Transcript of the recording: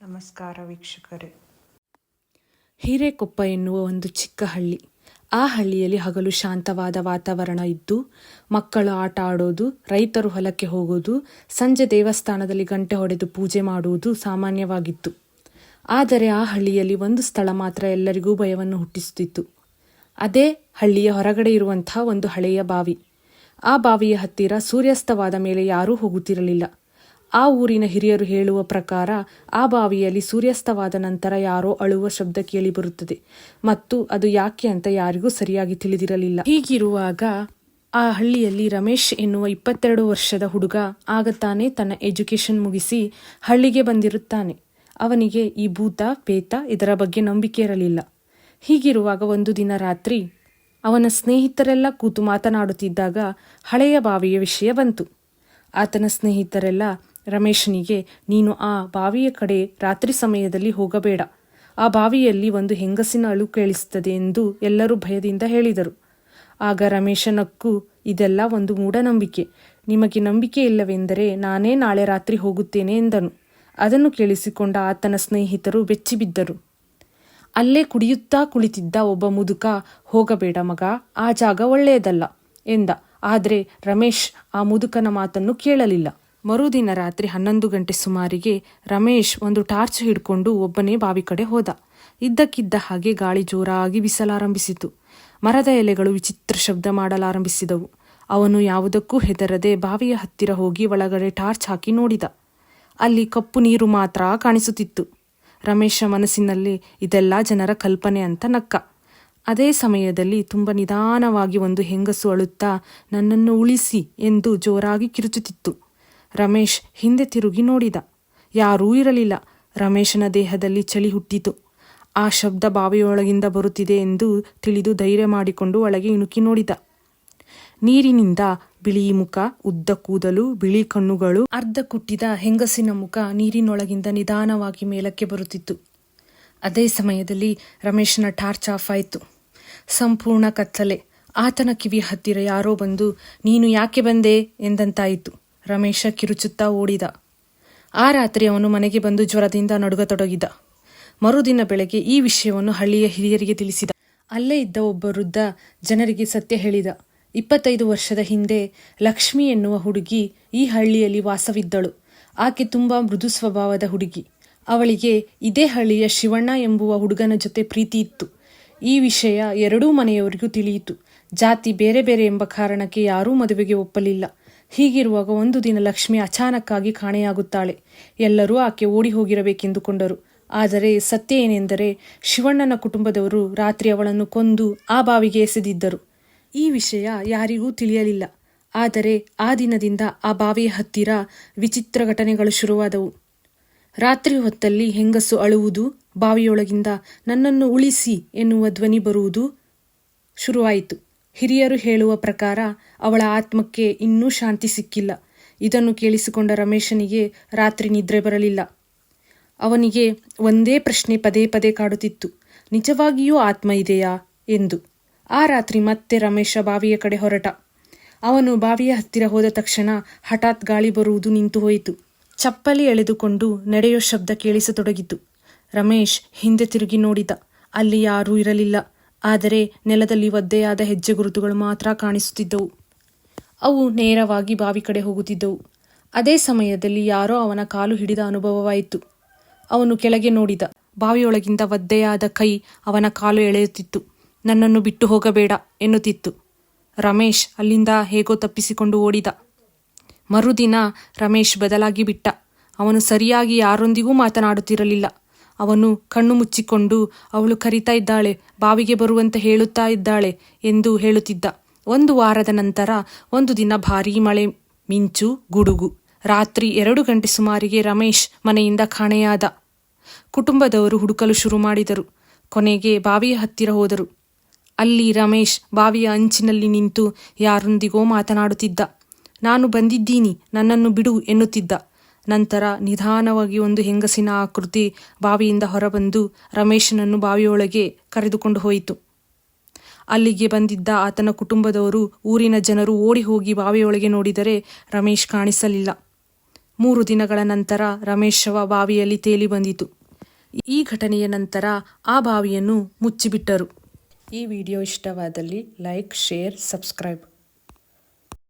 ನಮಸ್ಕಾರ ವೀಕ್ಷಕರೇ. ಹಿರೇಕೊಪ್ಪ ಎನ್ನುವ ಒಂದು ಚಿಕ್ಕ ಹಳ್ಳಿ. ಆ ಹಳ್ಳಿಯಲ್ಲಿ ಹಗಲು ಶಾಂತವಾದ ವಾತಾವರಣ ಇದ್ದು, ಮಕ್ಕಳು ಆಟ ಆಡೋದು, ರೈತರು ಹೊಲಕ್ಕೆ ಹೋಗೋದು, ಸಂಜೆ ದೇವಸ್ಥಾನದಲ್ಲಿ ಗಂಟೆ ಹೊಡೆದು ಪೂಜೆ ಮಾಡುವುದು ಸಾಮಾನ್ಯವಾಗಿತ್ತು. ಆದರೆ ಆ ಹಳ್ಳಿಯಲ್ಲಿ ಒಂದು ಸ್ಥಳ ಮಾತ್ರ ಎಲ್ಲರಿಗೂ ಭಯವನ್ನು ಹುಟ್ಟಿಸುತ್ತಿತ್ತು. ಅದೇ ಹಳ್ಳಿಯ ಹೊರಗಡೆ ಇರುವಂತಹ ಒಂದು ಹಳೆಯ ಬಾವಿ. ಆ ಬಾವಿಯ ಹತ್ತಿರ ಸೂರ್ಯಾಸ್ತವಾದ ಮೇಲೆ ಯಾರೂ ಹೋಗುತ್ತಿರಲಿಲ್ಲ. ಆ ಊರಿನ ಹಿರಿಯರು ಹೇಳುವ ಪ್ರಕಾರ ಆ ಬಾವಿಯಲ್ಲಿ ಸೂರ್ಯಾಸ್ತವಾದ ನಂತರ ಯಾರೋ ಅಳುವ ಶಬ್ದ ಕೇಳಿಬರುತ್ತದೆ ಮತ್ತು ಅದು ಯಾಕೆ ಅಂತ ಯಾರಿಗೂ ಸರಿಯಾಗಿ ತಿಳಿದಿರಲಿಲ್ಲ. ಹೀಗಿರುವಾಗ ಆ ಹಳ್ಳಿಯಲ್ಲಿ ರಮೇಶ್ ಎನ್ನುವ 22 ವರ್ಷದ ಹುಡುಗ ಆಗ ತಾನೇ ತನ್ನ ಎಜುಕೇಶನ್ ಮುಗಿಸಿ ಹಳ್ಳಿಗೆ ಬಂದಿರುತ್ತಾನೆ. ಅವನಿಗೆ ಈ ಭೂತ ಪೇತ ಇದರ ಬಗ್ಗೆ ನಂಬಿಕೆ ಇರಲಿಲ್ಲ. ಹೀಗಿರುವಾಗ ಒಂದು ದಿನ ರಾತ್ರಿ ಅವನ ಸ್ನೇಹಿತರೆಲ್ಲ ಕೂತು ಮಾತನಾಡುತ್ತಿದ್ದಾಗ ಹಳೆಯ ಬಾವಿಯ ವಿಷಯ ಬಂತು. ಆತನ ಸ್ನೇಹಿತರೆಲ್ಲ ರಮೇಶನಿಗೆ, ನೀನು ಆ ಬಾವಿಯ ಕಡೆ ರಾತ್ರಿ ಸಮಯದಲ್ಲಿ ಹೋಗಬೇಡ, ಆ ಬಾವಿಯಲ್ಲಿ ಒಂದು ಹೆಂಗಸಿನ ಅಳು ಕೇಳಿಸುತ್ತದೆ ಎಂದು ಎಲ್ಲರೂ ಭಯದಿಂದ ಹೇಳಿದರು. ಆಗ ರಮೇಶನಕ್ಕೂ ಇದೆಲ್ಲ ಒಂದು ಮೂಢನಂಬಿಕೆ, ನಿಮಗೆ ನಂಬಿಕೆ ಇಲ್ಲವೆಂದರೆ ನಾನೇ ನಾಳೆ ರಾತ್ರಿ ಹೋಗುತ್ತೇನೆ ಎಂದನು. ಅದನ್ನು ಕೇಳಿಸಿಕೊಂಡ ಆತನ ಸ್ನೇಹಿತರು ಬೆಚ್ಚಿಬಿದ್ದರು. ಅಲ್ಲೇ ಕುಡಿಯುತ್ತಾ ಕುಳಿತಿದ್ದ ಒಬ್ಬ ಮುದುಕ, ಹೋಗಬೇಡ ಮಗ, ಆ ಜಾಗ ಒಳ್ಳೆಯದಲ್ಲ ಎಂದ. ಆದರೆ ರಮೇಶ್ ಆ ಮುದುಕನ ಮಾತನ್ನು ಕೇಳಲಿಲ್ಲ. ಮರುದಿನ ರಾತ್ರಿ 11 ಗಂಟೆ ಸುಮಾರಿಗೆ ರಮೇಶ್ ಒಂದು ಟಾರ್ಚ್ ಹಿಡ್ಕೊಂಡು ಒಬ್ಬನೇ ಬಾವಿ ಕಡೆ ಹೋದ. ಇದ್ದಕ್ಕಿದ್ದ ಹಾಗೆ ಗಾಳಿ ಜೋರಾಗಿ ಬೀಸಲಾರಂಭಿಸಿತು. ಮರದ ಎಲೆಗಳು ವಿಚಿತ್ರ ಶಬ್ದ ಮಾಡಲಾರಂಭಿಸಿದವು. ಅವನು ಯಾವುದಕ್ಕೂ ಹೆದರದೆ ಬಾವಿಯ ಹತ್ತಿರ ಹೋಗಿ ಒಳಗಡೆ ಟಾರ್ಚ್ ಹಾಕಿ ನೋಡಿದ. ಅಲ್ಲಿ ಕಪ್ಪು ನೀರು ಮಾತ್ರ ಕಾಣಿಸುತ್ತಿತ್ತು. ರಮೇಶ ಮನಸ್ಸಿನಲ್ಲಿ ಇದೆಲ್ಲ ಜನರ ಕಲ್ಪನೆ ಅಂತ ನಕ್ಕ. ಅದೇ ಸಮಯದಲ್ಲಿ ತುಂಬ ನಿಧಾನವಾಗಿ ಒಂದು ಹೆಂಗಸು ಅಳುತ್ತಾ ನನ್ನನ್ನು ಉಳಿಸಿ ಎಂದು ಜೋರಾಗಿ ಕಿರುಚುತ್ತಿತ್ತು. ರಮೇಶ್ ಹಿಂದೆ ತಿರುಗಿ ನೋಡಿದ. ಯಾರೂ ಇರಲಿಲ್ಲ. ರಮೇಶನ ದೇಹದಲ್ಲಿ ಚಳಿ ಹುಟ್ಟಿತು. ಆ ಶಬ್ದ ಬಾವಿಯೊಳಗಿಂದ ಬರುತ್ತಿದೆ ಎಂದು ತಿಳಿದು ಧೈರ್ಯ ಮಾಡಿಕೊಂಡು ಒಳಗೆ ಇಣುಕಿ ನೋಡಿದ. ನೀರಿನಿಂದ ಬಿಳಿ ಮುಖ, ಉದ್ದ ಕೂದಲು, ಬಿಳಿ ಕಣ್ಣುಗಳು, ಅರ್ಧ ಕುಟ್ಟಿದ ಹೆಂಗಸಿನ ಮುಖ ನೀರಿನೊಳಗಿಂದ ನಿಧಾನವಾಗಿ ಮೇಲಕ್ಕೆ ಬರುತ್ತಿತ್ತು. ಅದೇ ಸಮಯದಲ್ಲಿ ರಮೇಶನ ಟಾರ್ಚ್ ಆಫ್ ಆಯಿತು. ಸಂಪೂರ್ಣ ಕತ್ತಲೆ. ಆತನ ಕಿವಿ ಹತ್ತಿರ ಯಾರೋ ಬಂದು, ನೀನು ಯಾಕೆ ಬಂದೆ ಎಂದಂತಾಯಿತು. ರಮೇಶ ಕಿರುಚುತ್ತಾ ಓಡಿದ. ಆ ರಾತ್ರಿ ಅವನು ಮನೆಗೆ ಬಂದು ಜ್ವರದಿಂದ ನಡುಗತೊಡಗಿದ. ಮರುದಿನ ಬೆಳಗ್ಗೆ ಈ ವಿಷಯವನ್ನು ಹಳ್ಳಿಯ ಹಿರಿಯರಿಗೆ ತಿಳಿಸಿದ. ಅಲ್ಲೇ ಇದ್ದ ಒಬ್ಬ ವೃದ್ಧ ಜನರಿಗೆ ಸತ್ಯ ಹೇಳಿದ. 25 ವರ್ಷದ ಹಿಂದೆ ಲಕ್ಷ್ಮಿ ಎನ್ನುವ ಹುಡುಗಿ ಈ ಹಳ್ಳಿಯಲ್ಲಿ ವಾಸವಿದ್ದಳು. ಆಕೆ ತುಂಬಾ ಮೃದು ಸ್ವಭಾವದ ಹುಡುಗಿ. ಅವಳಿಗೆ ಇದೇ ಹಳ್ಳಿಯ ಶಿವಣ್ಣ ಎಂಬುವ ಹುಡುಗನ ಜೊತೆ ಪ್ರೀತಿ ಇತ್ತು. ಈ ವಿಷಯ ಎರಡೂ ಮನೆಯವರಿಗೂ ತಿಳಿಯಿತು. ಜಾತಿ ಬೇರೆ ಬೇರೆ ಎಂಬ ಕಾರಣಕ್ಕೆ ಯಾರೂ ಮದುವೆಗೆ ಒಪ್ಪಲಿಲ್ಲ. ಹೀಗಿರುವಾಗ ಒಂದು ದಿನ ಲಕ್ಷ್ಮಿ ಅಚಾನಕ್ಕಾಗಿ ಕಾಣೆಯಾಗುತ್ತಾಳೆ. ಎಲ್ಲರೂ ಆಕೆ ಓಡಿ ಹೋಗಿರಬೇಕೆಂದುಕೊಂಡರು. ಆದರೆ ಸತ್ಯ ಏನೆಂದರೆ ಶಿವಣ್ಣನ ಕುಟುಂಬದವರು ರಾತ್ರಿ ಅವಳನ್ನು ಕೊಂದು ಆ ಬಾವಿಗೆ ಎಸೆದಿದ್ದರು. ಈ ವಿಷಯ ಯಾರಿಗೂ ತಿಳಿಯಲಿಲ್ಲ. ಆದರೆ ಆ ದಿನದಿಂದ ಆ ಬಾವಿಯ ಹತ್ತಿರ ವಿಚಿತ್ರ ಘಟನೆಗಳು ಶುರುವಾದವು. ರಾತ್ರಿ ಹೊತ್ತಲ್ಲಿ ಹೆಂಗಸು ಅಳುವುದು, ಬಾವಿಯೊಳಗಿಂದ ನನ್ನನ್ನು ಉಳಿಸಿ ಎನ್ನುವ ಧ್ವನಿ ಬರುವುದು ಶುರುವಾಯಿತು. ಹಿರಿಯರು ಹೇಳುವ ಪ್ರಕಾರ ಅವಳ ಆತ್ಮಕ್ಕೆ ಇನ್ನೂ ಶಾಂತಿ ಸಿಕ್ಕಿಲ್ಲ. ಇದನ್ನು ಕೇಳಿಸಿಕೊಂಡ ರಮೇಶನಿಗೆ ರಾತ್ರಿ ನಿದ್ರೆ ಬರಲಿಲ್ಲ. ಅವನಿಗೆ ಒಂದೇ ಪ್ರಶ್ನೆ ಪದೇ ಪದೇ ಕಾಡುತ್ತಿತ್ತು, ನಿಜವಾಗಿಯೂ ಆತ್ಮ ಇದೆಯಾ ಎಂದು. ಆ ರಾತ್ರಿ ಮತ್ತೆ ರಮೇಶ ಬಾವಿಯ ಕಡೆ ಹೊರಟ. ಅವನು ಬಾವಿಯ ಹತ್ತಿರ ಹೋದ ತಕ್ಷಣ ಹಠಾತ್ ಗಾಳಿ ಬರುವುದು ನಿಂತು ಹೋಯಿತು. ಚಪ್ಪಲಿ ಎಳೆದುಕೊಂಡು ನಡೆಯೋ ಶಬ್ದ ಕೇಳಿಸತೊಡಗಿತು. ರಮೇಶ್ ಹಿಂದೆ ತಿರುಗಿ ನೋಡಿದ. ಅಲ್ಲಿ ಯಾರೂ ಇರಲಿಲ್ಲ. ಆದರೆ ನೆಲದಲ್ಲಿ ಒದ್ದೆಯಾದ ಹೆಜ್ಜೆ ಗುರುತುಗಳು ಮಾತ್ರ ಕಾಣಿಸುತ್ತಿದ್ದವು. ಅವು ನೇರವಾಗಿ ಬಾವಿ ಕಡೆ ಹೋಗುತ್ತಿದ್ದವು. ಅದೇ ಸಮಯದಲ್ಲಿ ಯಾರೋ ಅವನ ಕಾಲು ಹಿಡಿದ ಅನುಭವವಾಯಿತು. ಅವನು ಕೆಳಗೆ ನೋಡಿದ. ಬಾವಿಯೊಳಗಿಂದ ಒದ್ದೆಯಾದ ಕೈ ಅವನ ಕಾಲು ಎಳೆಯುತ್ತಿತ್ತು. ನನ್ನನ್ನು ಬಿಟ್ಟು ಹೋಗಬೇಡ ಎನ್ನುತ್ತಿತ್ತು. ರಮೇಶ್ ಅಲ್ಲಿಂದ ಹೇಗೋ ತಪ್ಪಿಸಿಕೊಂಡು ಓಡಿದ. ಮರುದಿನ ರಮೇಶ್ ಬದಲಾಗಿ ಬಿಟ್ಟ. ಅವನು ಸರಿಯಾಗಿ ಯಾರೊಂದಿಗೂ ಮಾತನಾಡುತ್ತಿರಲಿಲ್ಲ. ಅವನು ಕಣ್ಣು ಮುಚ್ಚಿಕೊಂಡು, ಅವಳು ಕರಿತಾ ಇದ್ದಾಳೆ, ಬಾವಿಗೆ ಬರುವಂತೆ ಹೇಳುತ್ತಾ ಇದ್ದಾಳೆ ಎಂದು ಹೇಳುತ್ತಿದ್ದ. 1 ವಾರದ ನಂತರ ಒಂದು ದಿನ ಭಾರೀ ಮಳೆ, ಮಿಂಚು, ಗುಡುಗು. ರಾತ್ರಿ 2 ಗಂಟೆ ಸುಮಾರಿಗೆ ರಮೇಶ್ ಮನೆಯಿಂದ ಕಾಣೆಯಾದ. ಕುಟುಂಬದವರು ಹುಡುಕಲು ಶುರು ಮಾಡಿದರು. ಕೊನೆಗೆ ಬಾವಿಯ ಹತ್ತಿರ ಹೋದರು. ಅಲ್ಲಿ ರಮೇಶ್ ಬಾವಿಯ ಅಂಚಿನಲ್ಲಿ ನಿಂತು ಯಾರೊಂದಿಗೋ ಮಾತನಾಡುತ್ತಿದ್ದ. ನಾನು ಬಂದಿದ್ದೀನಿ, ನನ್ನನ್ನು ಬಿಡು ಎನ್ನುತ್ತಿದ್ದ. ನಂತರ ನಿಧಾನವಾಗಿ ಒಂದು ಹೆಂಗಸಿನ ಆಕೃತಿ ಬಾವಿಯಿಂದ ಹೊರಬಂದು ರಮೇಶನನ್ನು ಬಾವಿಯೊಳಗೆ ಕರೆದುಕೊಂಡು ಹೋಯಿತು. ಅಲ್ಲಿಗೆ ಬಂದಿದ್ದ ಆತನ ಕುಟುಂಬದವರು, ಊರಿನ ಜನರು ಓಡಿ ಹೋಗಿ ಬಾವಿಯೊಳಗೆ ನೋಡಿದರೆ ರಮೇಶ್ ಕಾಣಿಸಲಿಲ್ಲ. 3 ದಿನಗಳ ನಂತರ ರಮೇಶ್ ಶವ ಬಾವಿಯಲ್ಲಿ ತೇಲಿ ಬಂದಿತು. ಈ ಘಟನೆಯ ನಂತರ ಆ ಬಾವಿಯನ್ನು ಮುಚ್ಚಿಬಿಟ್ಟರು. ಈ ವಿಡಿಯೋ ಇಷ್ಟವಾದಲ್ಲಿ ಲೈಕ್, ಶೇರ್, ಸಬ್ಸ್ಕ್ರೈಬ್.